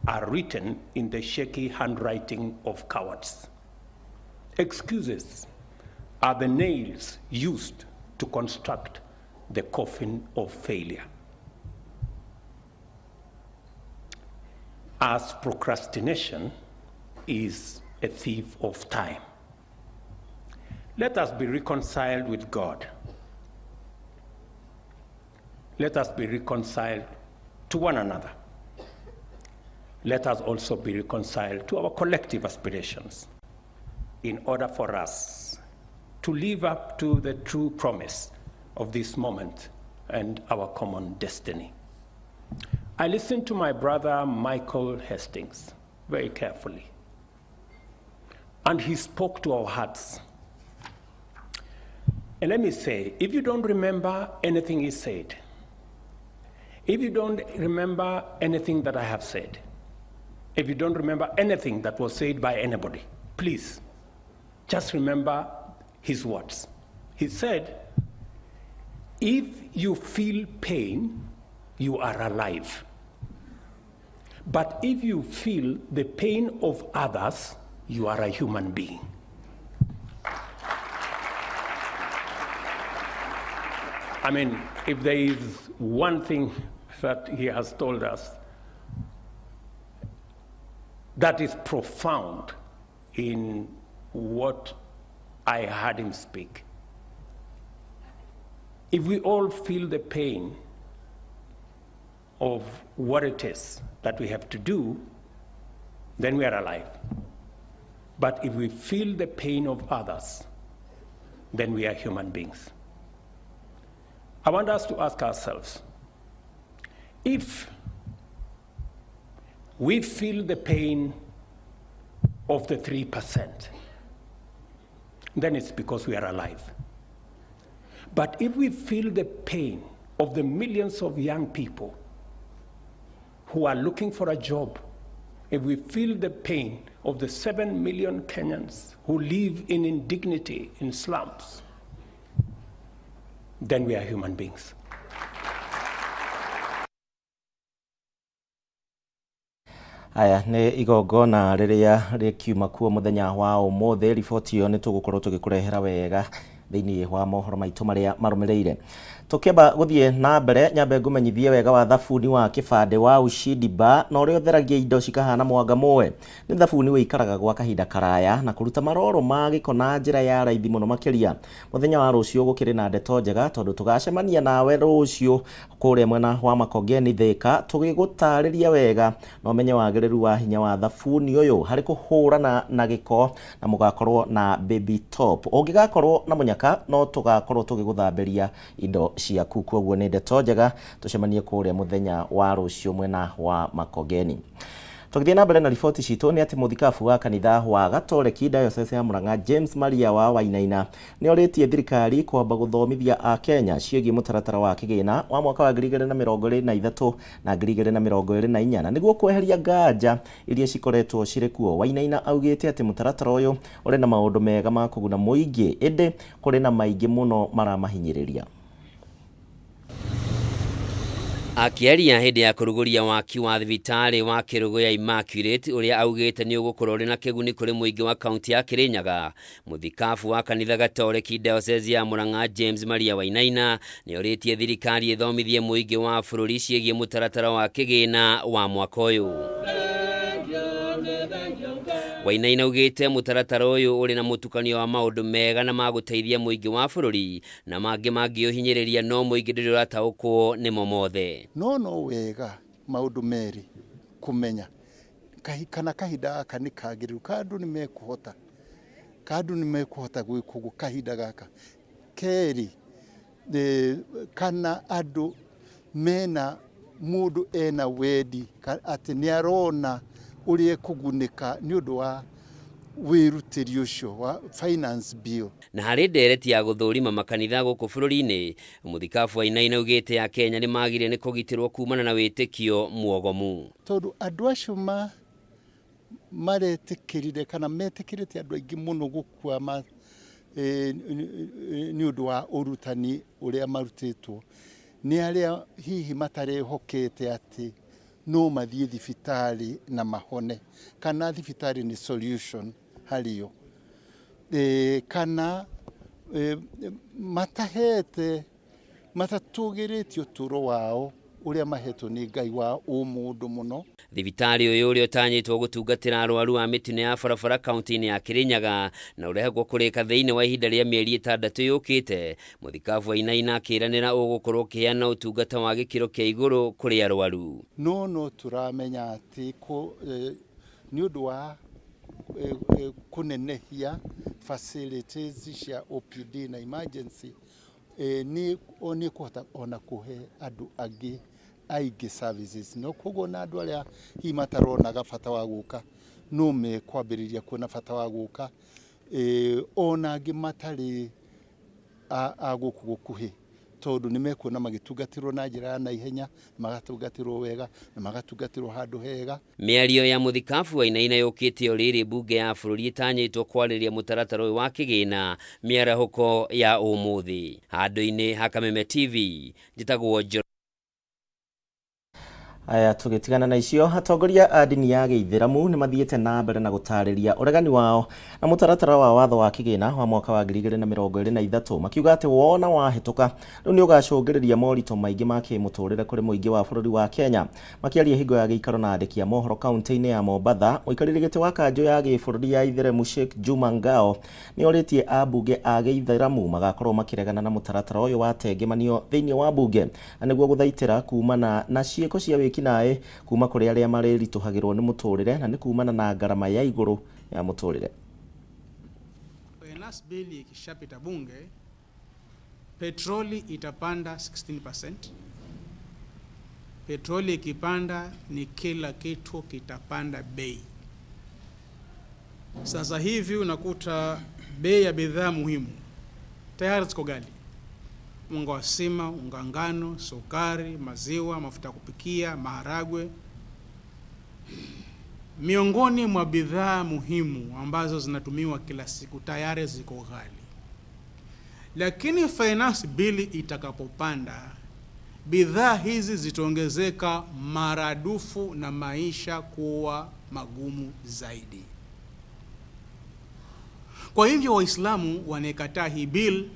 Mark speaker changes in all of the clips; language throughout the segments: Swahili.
Speaker 1: are written in the shaky handwriting of cowards. Excuses are the nails used to construct the coffin of failure. As procrastination is a thief of time. Let us be reconciled with God. Let us be reconciled to one another. Let us also be reconciled to our collective aspirations in order for us to live up to the true promise of this moment and our common destiny. I listened to my brother Michael Hastings very carefully, and he spoke to our hearts. And let me say, if you don't remember anything he said, if you don't remember anything that I have said, if you don't remember anything that was said by anybody, please just remember his words. He said, if you feel pain, you are alive. But if you feel the pain of others, you are a human being. I mean, if there is one thing that he has told us that is profound in what I heard him speak, if we all feel the pain of what it is that we have to do, then we are alive. But if we feel the pain of others, then we are human beings. I want us to ask ourselves, if we feel the pain of the 3%, then it's because we are alive. But if we feel the pain of the millions of young people who are looking for a job, if we feel the pain of the 7 million Kenyans who live in indignity in slums, then we are human beings.
Speaker 2: Aya nä igongona rĩrĩa rĩkiuma kuo mũthenya wa ũmũthĩ. Riboti ĩyo nĩ tũgũkorwo tũgĩkũrehera wega thĩinĩ wa mohoro maitũ marĩa marũmĩrĩire. Tũkĩamba gũthiĩ na mbere, nyambe ngũmenyithie wega wa thabuni wa kĩbandĩ wa Ushindi Bar na ũrĩa ũtheragia indo cikahana mwanga mũwe. Nĩ thabuni wĩikaraga gwa kahinda karaya na kũruta maroro ma gĩko na njĩra ya raithi mũno makĩria. Mũthenya wa rũciũ gũkĩrĩ na ndeto njega tondũ tũgacemania nawe rũciũ kũrĩa mwena wa Makongeni Thĩka tũgĩgũtarĩria wega na ũmenye wagĩrĩru wa hinya wa thabuni ũyũ harĩ kũhũrana na gĩko na mũgakorwo na baby top. Ũngĩgakorwo na mũnyaka no tũgakorwo tũgĩgũthambĩria indo ciaku, koguo nĩ ndeto njega. Tũcemanie kũrĩa mũthenya wa rũciũ mwena wa Makongeni. Tũgĩthiĩ na mbere na riboti citũ nĩ atĩ mũthikabu wa kanitha wa Gatoreki Diocese ya Murang'a James Maria wa Wainaina nĩ orĩtie thirikari kwamba gũthomithia Akenya ciĩgiĩ mũtaratara wa kĩgĩna wa mwaka wa 2023 na 2024 nĩguo kweheria nganja iria cikoretwo cirĩ kuo. Wainaina augĩte atĩ mũtaratara ũyũ ũrĩ na maũndũ mega ma kũguna mũingĩ, ĩndĩ kũrĩ na maingĩ mũno maramahinyĩrĩria.
Speaker 3: Akĩaria hĩndĩ ya kũrugũria waki wa thibitarĩ wa Kĩrũgũ ya Immaculate ũrĩa augĩte nĩ ũgũkorwo ũrĩ na kĩguni kũrĩ mũingĩ wa kaunti ya Kĩrĩnyaga, mũthikabu wa kanitha Gatoreki Diocese ya Murang'a James Maria Wainaina nĩ orĩtie thirikari ĩthomithie mũingĩ wa bũrũri ciĩgiĩ mũtaratara wa kĩgĩna wa mwaka ũyũ. Wainaina augĩte mũtaratara ũyũ ũrĩ na mũtukanio wa maũndũ mega na ma gũteithia mũingĩ wa bũrũri na mangĩ mangĩũhinyĩrĩria no mũingĩ ndũrĩ ũrataũkwo nĩmo mothe.
Speaker 4: No wega maũndũ merĩ kũmenya kana kahinda gaka nĩ kagĩrĩru, kandu nĩ mekũhota gwĩkũgũ kahinda gaka. Kerĩ, kana andũ mena mũndũ ena wendi atĩ nĩ arona ũrĩa kũgunĩka nĩ ũndũ wa wĩrutĩri ũcio wa finance bill.
Speaker 3: Na harĩ ndereti ya gũthũrima makanitha gũkũ bũrũri-inĩ, mũthikabu Wainaina augĩte Akenya nĩ magĩrĩire nĩ kũgitĩrwo kumana na wĩtĩkio muogomu.
Speaker 4: Tondũ andũ acio maretĩkĩrire kana metĩkĩrĩte andũ aingĩ mũno gũkua nĩ ũndũ wa ũrutani ũrĩa marutĩtwo nĩ arĩa hihi matarehokete atĩ no mathie thibitari na mahone, kana thibitari ni solution hariyo, kana matatugĩrĩtie ũtũũro wao uria mahetwo ni Ngai wa ũmũndũ muno.
Speaker 3: Thibitari uyu uria utanyitwo gutungatira arwaru a mitino ya barabara kaunti-ini ya Kirinyaga na urehagwo kurika thiini wa ihinda ria mieri 6 yukite, muthikabu wa Inaina akiranira ugukorwo ukiheana utungata wa gikiro kia iguru kuri arwaru.
Speaker 4: No turamenya ati ni undu wa kunenehia facilities cia OPD na emergency ni kuhota ona kuhe andu angi aige services no koguo na andu aria hi mataronaga bata wa guka no me kwambiriria kuona bata wa guka ona angi matari aguku gukuhi tondu ni mekuona magitungatirwo na njira na ihenya, magatungatirwo wega na magatungatirwo handu hega.
Speaker 3: Miario ya muthikabu wa Inaina yukite oriri bunge ya bururi itanyitwo kwariria mutaratara uyu wa kigina miarahuko ya umuthi. Handu-ini ha Kameme TV njitagwo
Speaker 2: Aya tugitigana na icio, atongoria a dini ya Gĩithĩramu ni mathiĩte na mbere na gũtarĩria ũregani wao na mũtaratara wa watho wa kĩgĩna wa mwaka wa 2023 makiuga atĩ wona wahĩtũka rĩu nĩ ũgacũngĩrĩria moritũ maingĩ ma kĩmũtũrĩre kũrĩ mũingĩ wa bũrũri wa Kenya. Makiaria hingo ya gĩikaro na andĩki a mohoro kaunti-inĩ ya Mombatha, mũikarĩri gĩtĩ wa kanjũ ya gĩbũrũri ya Itheremu Sheikh Juma Ngao nĩ orĩtie ambunge a Gĩithĩramu magakorwo makĩregana na mũtaratara ũyũ wa tengemanio thĩinĩ wa bunge na nĩguo gũthaitĩra kumana na ciĩko cia kinae kuma kuri aria marirituhagirwo ni muturire na ni kumana na ngarama ya iguru ya muturire.
Speaker 5: Finance bill ikishapita bunge, petroli itapanda 16%. Petroli ikipanda ni kila kitu kitapanda bei. Sasa hivi unakuta bei ya bidhaa muhimu tayari ziko ghali. Unga wa sima, unga ngano, sukari, maziwa, mafuta kupikia, maharagwe. Miongoni mwa bidhaa muhimu ambazo zinatumiwa kila siku tayari ziko ghali. Lakini finance bill itakapopanda, bidhaa hizi zitaongezeka maradufu na maisha kuwa magumu zaidi. Kwa hivyo Waislamu wanaikataa hii bill,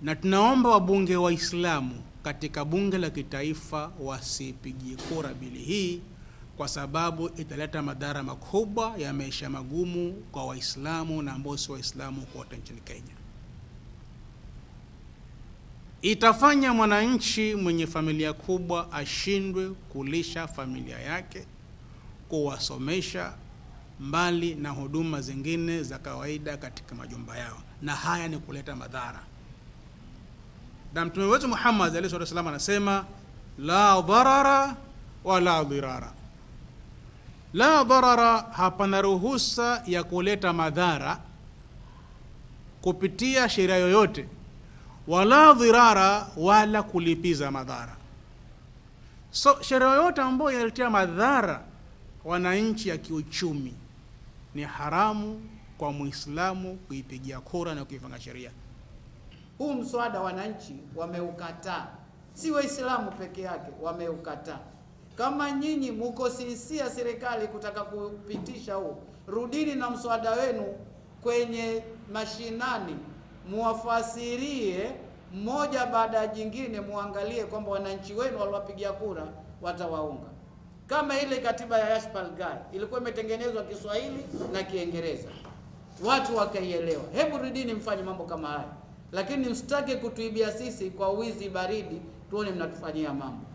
Speaker 5: na tunaomba wabunge Waislamu katika bunge la kitaifa wasipigie kura bili hii kwa sababu italeta madhara makubwa ya maisha magumu kwa Waislamu na ambao si Waislamu kote nchini Kenya. Itafanya mwananchi mwenye familia kubwa ashindwe kulisha familia yake, kuwasomesha, mbali na huduma zingine za kawaida katika majumba yao, na haya ni kuleta madhara. Na Mtume wetu Muhammad alayhi wasallam anasema la dharara wala dhirara. La dharara, hapana ruhusa ya kuleta madhara kupitia sheria yoyote, wala dhirara, wala kulipiza madhara. So sheria yoyote ambayo inaletea madhara wananchi ya kiuchumi ni haramu kwa Muislamu kuipigia kura na kuifanya sheria.
Speaker 6: Huu mswada wananchi wameukataa, si Waislamu peke yake wameukataa. Kama nyinyi muko sisia serikali kutaka kupitisha huu, rudini na mswada wenu kwenye mashinani, muwafasirie mmoja baada ya jingine, muangalie kwamba wananchi wenu waliwapigia kura watawaunga. Kama ile katiba ya Yashpal Gai ilikuwa imetengenezwa Kiswahili na Kiingereza, watu wakaielewa. Hebu rudini mfanye mambo kama haya, lakini msitake kutuibia sisi kwa wizi baridi, tuone mnatufanyia mambo.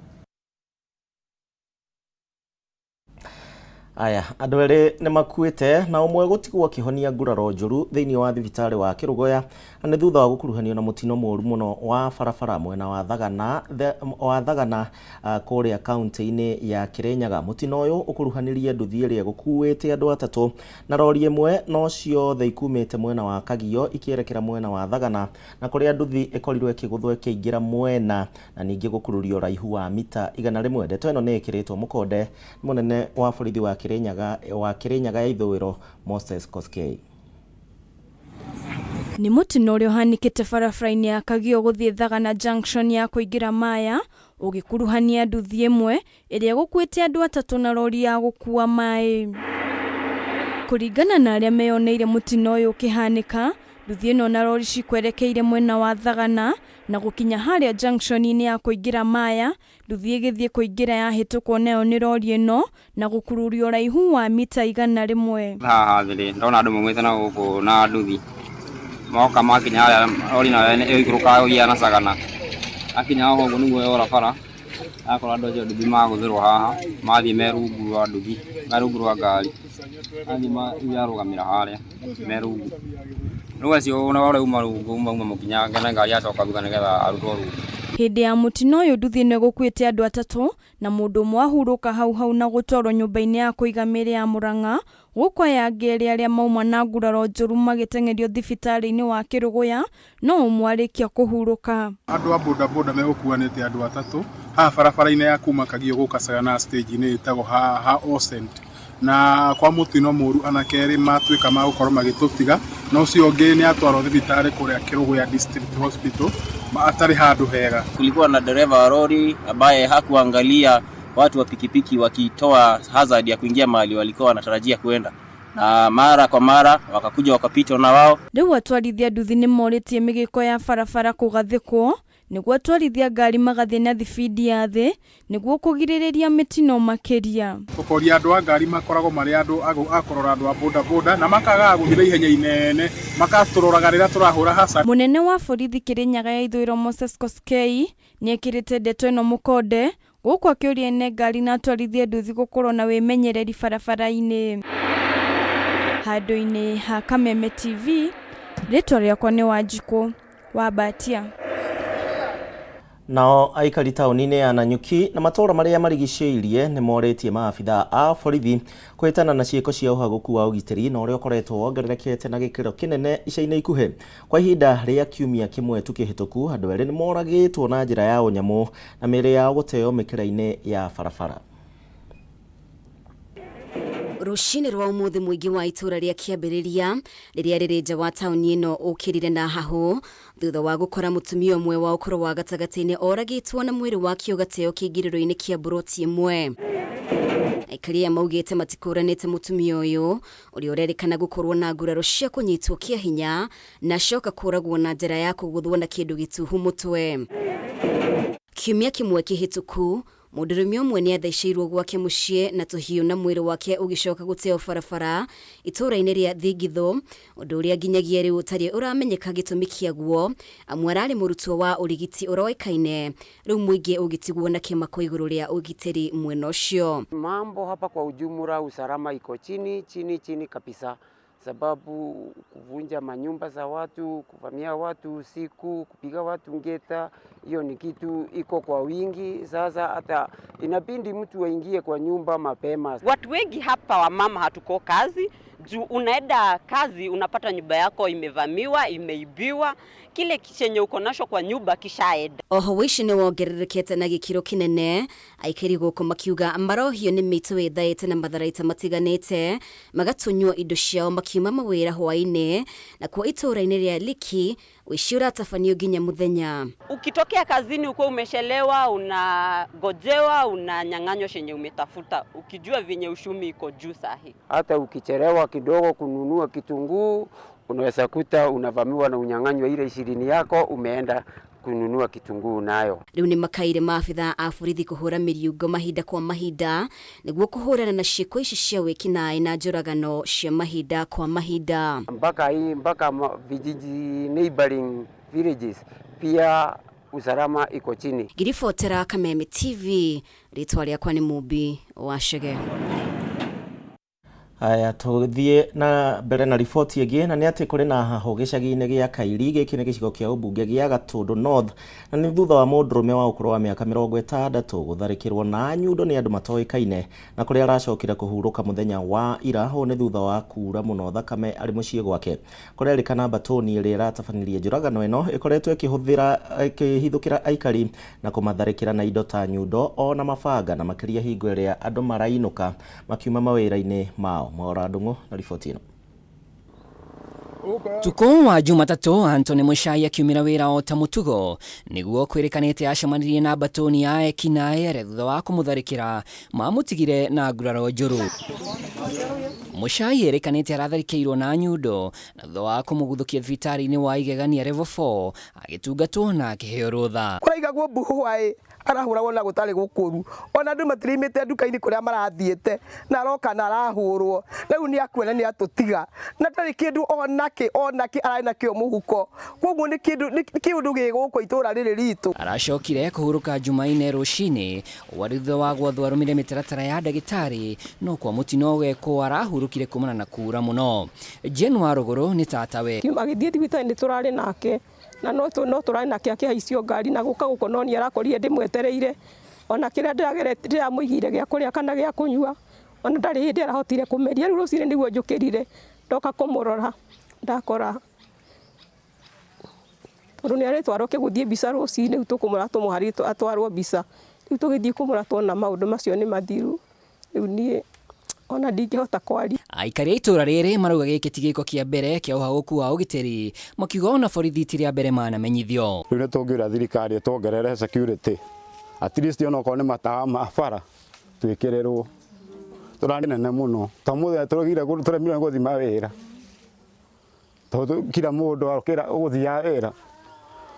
Speaker 2: Aya, andũ erĩ nĩ makuĩte na ũmwe gũtigwo akĩhonia nguraro njũru thĩinĩ wa thibitarĩ wa Kĩrũgoya na nĩ thutha wa gũkuruhanio na mũtino mũũru mũno wa barabara mwena wa Thagana kũrĩa kaunti-inĩ ya Kirinyaga. Mũtino ũyũ ũkuruhanirie nduthi ĩrĩa gũkuĩte andũ atatũ na rori ĩmwe, no ciothe ikumĩte mwena wa Kagio ikĩerekera mwena wa Thagana, na kũrĩa nduthi ĩkorirwo ĩkĩgũthwo ĩkĩingĩra mwena na ningĩ gũkururio raihu wa mita 100. Ndeto ĩno nĩ ĩkĩrĩtwo mũkonde mũnene wa borithi wa Kirinyaga ya ithũĩro Moses Koskei.
Speaker 7: Ni mũtino ũrĩa ũhanĩkĩte barabara-inĩ ya Kagio gũthiĩ Thagana junction ya kũingĩra Maya ugikuruhania nduthi imwe iria gukwite andu 3 na lori ya gukua mai. Kuringana na aria meyoneire mutino uyu ukihanika, nduthi ino na lori cikwerekeire mwena wa Thagana na gukinya haria junction-ini ya kuingira Maya, nduthi igithie kuingira ya hitukwo nayo ni lori ino na gukururio raihu wa mita 100.
Speaker 8: Haha thiri ndona andu mumwite na guku na nduthi moka makinya haria lori nayo iguruka ugia na Sagana akinya ho uguo niguo yora bara akora andu acio nduthi maguthirwo haha mathie merungu wa nduthi merungu wa ngari athie marugamira haria merungu no acio na wale umarungu mukinya ngana ngari acoka thutha nigetha arutwo rungu.
Speaker 7: Hindi ya mutino uyu nduthi ino gukwite andu 3 na mundu umwe ahuruka hau na gutwarwo nyumba-ini ya kuiga miri ya Murang'a, gukwa ya ngeri aria mauma na nguraro njuru magitengerio thibitari-ini wa Kiruguya no umwe arikia kuhuruka.
Speaker 9: Andu a bodaboda megukuanite andu 3 ha barabara-ini ya kuma Kagio guka Sagana stage-ini itago ha Osent na kwa mutino muru anakeri matuika magukorwo magitutiga no ucio ungi ni atwarwo thibitari kuria Kiruguya District Hospital atari handu hega.
Speaker 10: Kulikuwa na dereva wa lori ambaye hakuangalia watu wa pikipiki wakitoa hazard ya kuingia mahali walikuwa wanatarajia kwenda, na mara kwa mara wakakuja wakapita na wao.
Speaker 7: Riu atwarithia nduthi ni moritie migiko ya barabara kugathikwo niguo atwarithia ngari magathie na thibidi ya thi niguo kugiririria mitino makiria.
Speaker 9: Ukoria andu a ngari makoragwo mari andu akorora andu a bodaboda na makaga guthira ihenya inene makaturoraga rira turahura hasa.
Speaker 7: Munene wa borithi Kirinyaga ya ithwiro Moses Koskei ni ekirite ndeto ino mukonde guku akiuria ene ngari na atwarithia nduthi gukorwo na wimenyereri barabara-ini. Handu-ini ha Kameme TV, ritwa riakwa ni Wanjiku wa Batia.
Speaker 2: Nao aikari tauni-ini ya Nanyuki na matora maria marigicĩirie ni moretie maabitha a borithi kwitana na ciĩko cia uhaguku wa ugitĩri na ũrĩa ũkoretwo wongererekete na gĩkĩro kĩnene ica-inĩ ikuhĩ. Kwa ihinda rĩa kiumia kimwe tu kĩhĩtũku, andũ erĩ nĩ moragĩtwo na njĩra ya ũnyamũ na mĩĩrĩ yao gũteo mĩkĩra-inĩ ya barabara.
Speaker 11: Rushini rwa umuthi mwingi wa itura ria kiambiriria riria riri nja wa tauni ino ukirire na hahu thutha wa gukora mutumia umwe wa ukoro wa gatagati-ini oragitwo na mwiri wake ugateo kigiriro-ini kia buroti imwe. Aikari maugite matikuranite mutumia uyu uria urerikana gukorwo na nguraro cia kunyitwo kia hinya na coka kuragwo na njira ya kuguthwo na kindu gituhu mutwe. Kiumia kimwe kihituku Mũndũrũme ũmwe nĩ athecirwo gwake mũciĩ na tũhiũ na mwĩrĩ wake ũgicoka gũteo barabara itũra-inĩ rĩa Thigithu, ũndũ ũrĩa nginyagia rĩu ũtarĩ ũramenyeka gĩtũmi kĩaguo. Amwe ararĩ mũrutwo wa ũrigiti ũroĩkaine, rĩu mũingĩ ũgitigwo na kĩmako igũrũ rĩa ũgitĩri mwena ũcio.
Speaker 12: Mambo hapa kwa ujumla usalama iko chini kabisa, sababu kuvunja manyumba za watu, kuvamia watu usiku, kupiga watu ngeta, hiyo ni kitu iko kwa wingi. Sasa hata inabidi mtu aingie kwa nyumba mapema.
Speaker 13: Watu wengi hapa wa mama hatuko kazi, juu unaenda kazi unapata nyumba yako imevamiwa, imeibiwa, kile chenye uko nacho kwa nyumba kishaenda.
Speaker 11: Oho wici ni wongererekete na gikiro kinene, aikari gũkũ makiuga marohio nĩ mĩito ĩthaĩte na matharaita matiganĩte, magatunywo indo ciao makiuma mawĩra hwaĩ-inĩ, na kwa itũra-inĩ rĩa Liki wici ũratabanio nginya muthenya.
Speaker 13: Ukitokea kazini uko umeshelewa, unagojewa, unanyang'anywa chenye umetafuta, ukijua venye ushumi iko juu sahi.
Speaker 12: Hata ukichelewa kidogo kununua kitunguu, unaweza kuta unavamiwa na unyang'anywa ile 20 yako, umeenda kununua kitunguu nayo.
Speaker 11: Riu ni makaire maabitha a borithi kuhura miriungo mahinda kwa mahinda niguo kuhurana na ciĩko ici cia wĩkinaĩ na njũragano cia mahinda kwa mahinda.
Speaker 12: Mpaka vijiji neighboring villages pia usalama iko chini.
Speaker 11: Ngiribotera Kameme TV, ritwa rĩakwa nĩ Mumbi wa Shege.
Speaker 2: Aya tuthie na mbere na riboti ĩngĩ, na nĩ atĩ kũrĩ na haho gĩcagi-inĩ gĩa Kairi, gĩkĩ nĩ gĩcigo kĩa ũmbunge gĩa Gatũndũ North, na nĩ thutha wa mũndũrũme wa ũkũrũ wa mĩaka 60 gũtharĩkĩrwo na nyundo nĩ andũ matoĩkaine, na kũrĩa aracokire kũhurũka mũthenya wa ira. Hũ nĩ thutha wa kuura mũno thakame arĩ mũciĩ gwake. Kũrerĩkana mbatoni ĩrĩa ĩratabanirie njũragano ĩno ĩkoretwo ĩkĩhithũkĩra aikari na kũmatharĩkĩra na indo ta nyundo ona mabanga, na makĩria hingo ĩrĩa andũ marainũka makiuma mawĩra-inĩ mao. Mohoro Ndung'u na riboti ĩno.
Speaker 14: Tuko wa Jumatatu Anthony Muchai akiumira wira o ta mutugo niguo kwirikanite acemanirie na batoni ya ekinaere thutha wa kumutharikira mamutigire na nguraro njuru. Muchai erikanite aratharikirwo na nyundo na thutha wa kumuguthukia thibitari-ini wa igegania level 4 agitungatwo na akiheo rutha.
Speaker 15: Kuraigagwo mbuhwae arahuragwo na gutari gukuru ona ndu matirimite nduka-ini kuria marathiete na aroka na arahurwo riu ni akuona ni atutiga na ndari kindu onaki arai na kio muhuko koguo ni kindu giguko itura riri ritu.
Speaker 14: Aracokire kuhuruka Jumaine rucini waritho wa gwathwo arumire mitaratara ya ndagitari no kwa mutino weko arahurukire kumana na kura muno. Jenwa Ruguru ni tatawe
Speaker 16: agithie thibitari ni turari nake na no turari nake akihaicio ngari na guka gukononi arakorire ndimwetereire ona kira ndiramuigire gya kuria kana gya kunyua ona ndari hindi arahotire kumeria riu rucini niguo njukirire ndoka kumurora ndakora runi aretwarwo kiguthie mbica rucini riu tukumura tumuharito atwarwo mbica riu tugithie kumura tuona maundu macio ni mathiru riu nie ona ndingihota kwari.
Speaker 14: Aikari itura riri marauga giki ti giko kia mbere kia uhaguku wa ugiteri makiuga ona borithi ti ria mbere manamenyithio.
Speaker 17: Riu ni tungiura thirikari twongerere security at least ona ko ni matawa ma bara twikirerwo turandi nene muno tamuthe turugire turemire guthima wira tondu kila mundu akira uguthia wira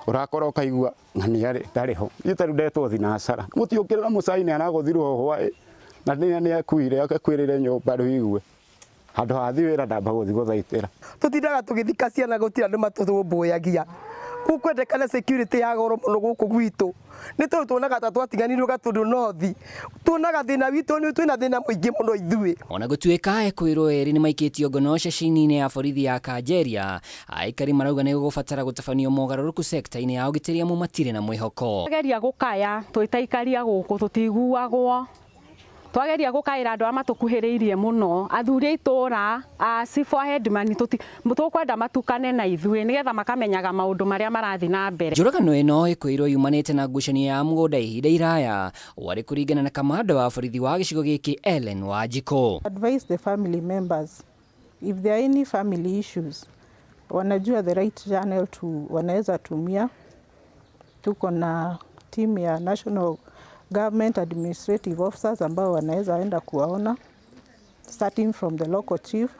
Speaker 17: urakora ukaigua ngani ari tariho itaru ndetwo thinasara mutiukirira Muchai ni araguthirwo hwae na ni akuire akakwirire nyumba riu handu hathi wira ndamba guthi guthaitira
Speaker 15: tutindaga tugithika ciana gutira ndu matuthumbũyagia gukwendekana security ya goro muno guku gwitu ni tuonaga ta twatiganirwo gatundu nothi tuonaga thina witu ni twina thina muingi muno ithui.
Speaker 14: Ona gutuika ekwirwo eri ni maikitio ngono ceceni-ini ya borithi ya Kajeria aikari marauga ni gubatara gutabanio mogaruruku sector-ini ya ugiteri amu matire na mwihoko.
Speaker 16: Twageria gukaya twitaikaria guku tutiguagwo twageria gukaira andu amatukuhiriirie muno athuri itura chief headman tukwenda matukane na ithui nigetha makamenyaga maundu maria marathi na mbere.
Speaker 14: Njuragano ino ikwirwo yumanite na ngucanio ya mugunda ihinda iraya wari kuringana na kamanda wa borithi wa gicigo giki Ellen Wanjiko.
Speaker 18: Advise the family members if there are any family issues wanajua the right channel to wanaweza tumia. Tuko na team ya national government administrative officers ambao wanaweza enda kuwaona starting from the local chief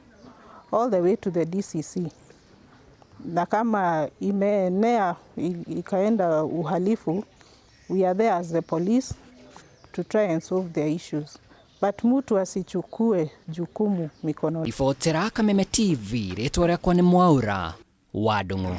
Speaker 18: all the way to the DCC, na kama imeenea ikaenda uhalifu we are there as the police to try and solve their issues but mtu asichukue jukumu mikononi.
Speaker 14: Ribotera Kameme TV ritwa riakwa ni Mwaura wa Ndung'u.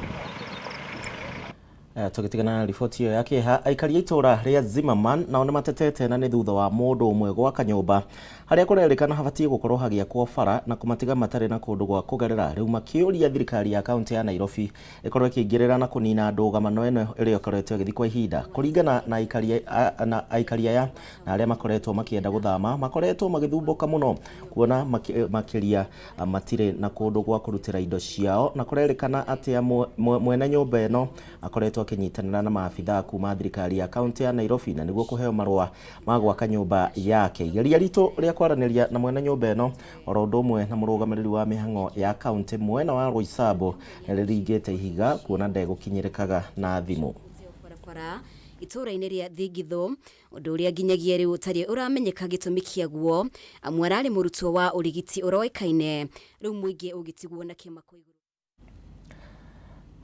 Speaker 2: Tugitigana riboti iyo yake aikari itura ria Zimmerman nao ni matetete na ni thutha wa mundu umwe gwaka nyumba haria kurerikana habatie gukorwo hagiakwo bara na kumatiga matare na kundu gwa kugerera riu makiuria thirikari ya kaunti ya Nairobi ikorwo ikingirira na kunina ndũgamano ino iria ikoretwo igithii kwa ihinda kuringana na aikari aya na aria makoretwo makienda guthama makoretwo magithumbuka muno kuona makiria matire na kundu gwa kurutira indo ciao na kurerikana atia mwene nyumba ino akoretwo akinyitanira na maafitha kuma thirikari ya kaunti ya Nairobi na niguo kuheo marua ma gwaka nyumba yake. Igeria rito ria kwaraniria na mwene nyumba ino oro undu umwe na murugamiriri wa mihango ya kaunti mwena wa Roysambu riringite ihiga kuona ndegukinyirikaga na thimu
Speaker 11: itura-ini ria Thigithu undu uria nginyagia riu utari uramenyeka gitumi kiaguo amwarari murutwo wa urigiti uroikaine riu muingi ugitigwo na kimako iguru.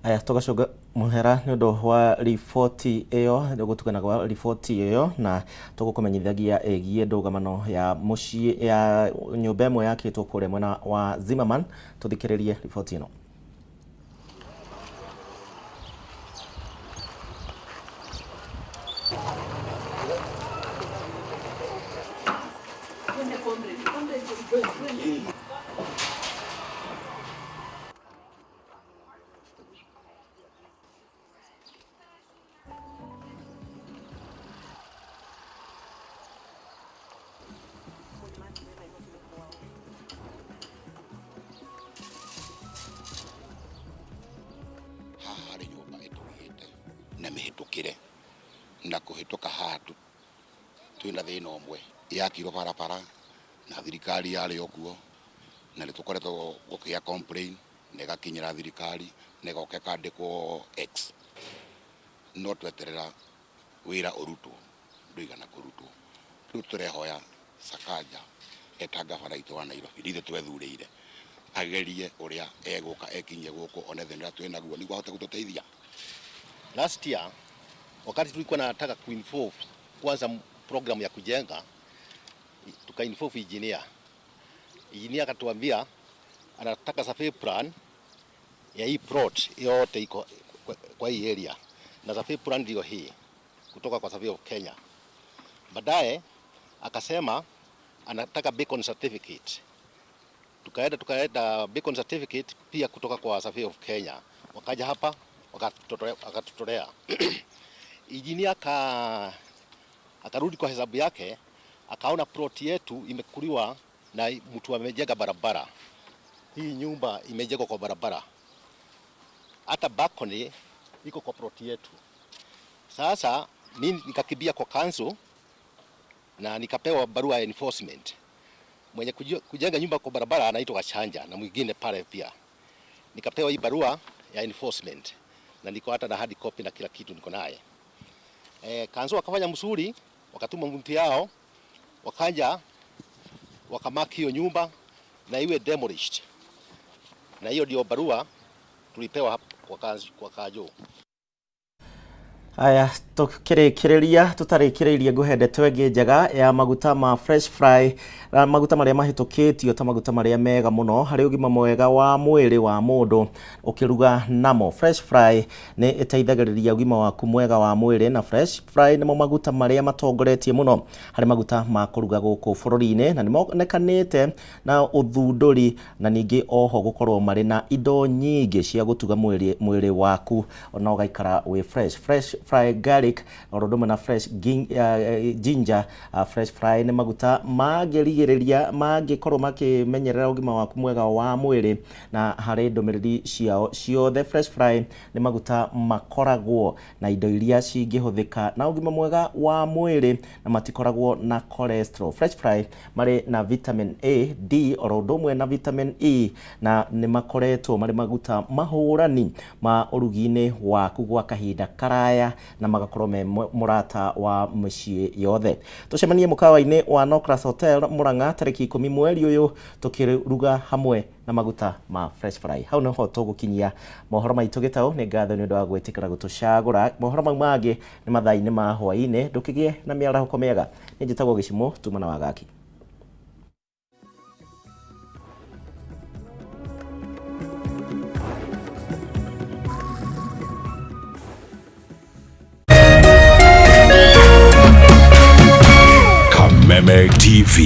Speaker 2: Aya tugacoka muhera ni undu wa riboti iyo gutukanaga riboti iyo na tugukumenyithagia egie ndugamano ya mucii ya nyumba imwe yakitwo kure mwena wa Zimmerman. Tuthikiririe riboti ino.
Speaker 19: na mihitukire na kuhituka hatu twina thina umwe yakirwo barabara na thirikari yari okuo na nitukoretwo gukia complain nega kinyira thirikari nega okekandikwo X no tweterera wira urutwo nduigana kurutwo riu turehoya Sakaja etanga baraito wa Nairobi rithe twethurire agerie uria eguka ekinye guku one thina twenaguo niguo ahote gututeithia.
Speaker 20: Last year wakati tulikuwa nataka kuinvolve kwanza program ya kujenga, tukainvolve engineer akatuambia anataka survey plan ya hii plot yote iko kwa hii area, na survey plan ndio hii kutoka kwa Survey of Kenya. Baadaye akasema anataka beacon certificate, tukaenda beacon certificate pia kutoka kwa Survey of Kenya. Wakaja hapa wakatutolea engineer akarudi kwa hesabu yake, akaona plot yetu imekuliwa na mtu amejenga barabara. Hii nyumba imejengwa kwa barabara, hata balcony iko kwa plot yetu. Sasa mimi nikakibia kwa council na nikapewa barua ya enforcement. Mwenye kujenga nyumba kwa barabara anaitwa Kachanja na mwingine pale pia. Nikapewa hii barua ya enforcement na niko hata na hard copy na kila kitu niko naye. Council wakafanya msuri, wakatuma mtu yao, wakaja wakamaki hiyo nyumba na iwe demolished. Na hiyo ndio barua tulipewa kwa Kajo.
Speaker 2: Aya tukirikiria tutarikireirie nguhende twenge njega ya maguta ma fresh fry na maguta maria mahitukitio ta maguta maria mega muno hari ugima mwega wa mwiri wa mundu ukiruga namo. Fresh fry ni iteithagiriria ugima waku mwega wa mwiri, na fresh fry nimo maguta maria matongoretie muno hari maguta ma kuruga guku bururi-ini na nimonekanite na uthunduri na ningi oho gukorwo mari na indo nyingi cia gutuga mwiri waku ona ugaikara wi fresh fry garlic orodoma na fresh ginger. Fresh fry ni maguta magirigiriria magikorwo makimenyerera ugima waku mwega wa mwiri na hari ndomereri ciao ciothe. Fresh fry ni maguta makoragwo na indo iria cingihuthika na ugima mwega wa mwiri na matikoragwo na cholesterol. Fresh fry mari na vitamin A, D orodomwe na vitamin E na ni makoretwo mari maguta mahurani ma urugine waku gwa kahinda karaya na magakorwo me murata wa mucii yothe. Tucemanie mukawa-ini wa Nocras Hotel Murang'a tariki 10 mweri uyu tukiruga hamwe na maguta ma fresh fry. Hau niho tugukinyia mohoro maitu Gitau. Ni ngatho ni undu wa gwitikira gutucagura. Mohoro mau mangi ni mathaa-ini ma hwaini. Ndukigie na miarahuko miega. Ni njitagwo Gicimo tumana wa gaki.
Speaker 21: Kameme TV.